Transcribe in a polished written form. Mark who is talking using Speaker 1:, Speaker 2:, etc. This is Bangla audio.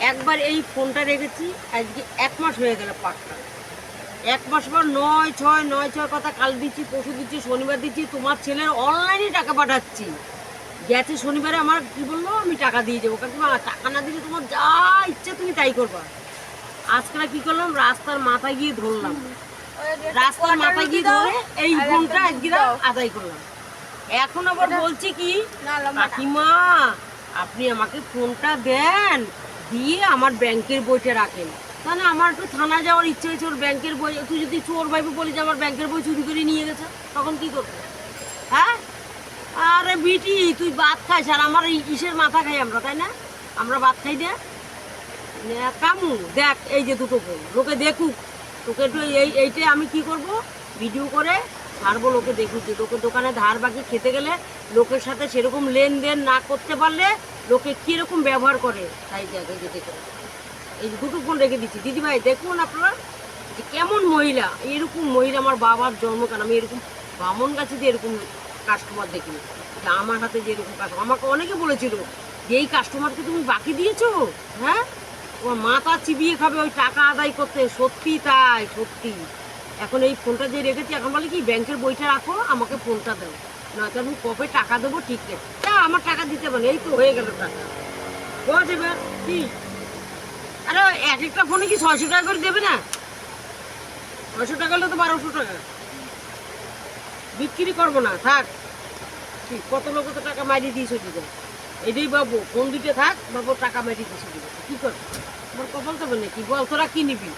Speaker 1: একবার এই ফোনটা রেখেছি, আজকে 1 মাস হয়ে গেল পাক্কা। 1 মাস পর 9-6 কথা কাল দিচ্ছি, পরশু দিচ্ছি, শনিবার দিচ্ছি, তোমার ছেলের অনলাইনে টাকা পাঠাচ্ছি। গেছে শনিবারে, আমার কি বললো আমি টাকা দিয়ে যাবো, কারণ তোমার টাকা না দিলে তোমার যা ইচ্ছে তুমি তাই করবা। আজকাল কি করলাম, রাস্তার মাথায় গিয়ে ধরলাম, রাস্তার মাথায় গিয়ে ধরে এই ফোনটা আজকে আদায় করলাম। এখন আবার বলছি কি, কাকিমা আপনি আমাকে ফোনটা দেন, দিয়ে আমার ব্যাংকের বইটা রাখেন। তাহলে আমার একটু থানা যাওয়ার ইচ্ছে হয়েছে, ওর ব্যাংকের বই, তুই যদি চোর ভাইবে বলি যে আমার ব্যাংকের বই চুরি করে নিয়ে গেছে, তখন কি করবো? হ্যাঁ, আরে বিটি তুই ভাত খাইস আর আমার ইসের মাথা খাই আমরা, তাই না? আমরা ভাত খাই দে কামু। দেখ এই যে দুটো ফোন, লোকে দেখুক, তোকে একটু এইটাই আমি কি করব, ভিডিও করে ছাড়বো, লোকে দেখুক যে লোকের দোকানে ধার বাকি খেতে গেলে লোকের সাথে সেরকম লেনদেন না করতে পারলে লোকে কীরকম ব্যবহার করে, তাই জায়গায় যেতে করে। এই যে দুটো ফোন রেখে দিচ্ছি, দিদিভাই দেখুন আপনারা যে কেমন মহিলা, এরকম মহিলা আমার বাবার জন্মকাল, আমি এরকম বামন গাছে দিয়ে এরকম কাস্টমার দেখিনি, যে আমার হাতে যে এরকম কাস্টমার। আমাকে অনেকে বলেছিল যে এই কাস্টমারকে তুমি বাকি দিয়েছো, হ্যাঁ তোমার মাথা চিবিয়ে খাবে ওই টাকা আদায় করতে। সত্যি তাই, সত্যি। এখন এই ফোনটা যে রেখেছি, এখন বলে কি ব্যাংকের বইটা রাখো, আমাকে ফোনটা দাও, নয়তো আমি কবে টাকা দেবো ঠিক নেই। তা আমার টাকা দিতে পারে, এই তো হয়ে গেল টাকা। বল এবার কি, আরে এক একটা ফোনে কি 600 টাকা করে দেবে না? 600 টাকা হলে তো 1200 টাকা। বিক্রি করবো না, থাক। ঠিক কত লোক তো টাকা মারিয়ে দিয়েছে দিবে, এটাই বাবু ফোন দুটো থাক, বাবু টাকা মারিয়ে দিয়েছে দিবে, কি করবো? আমার কপাল তবে নাকি বল, তোরা কি নিবি?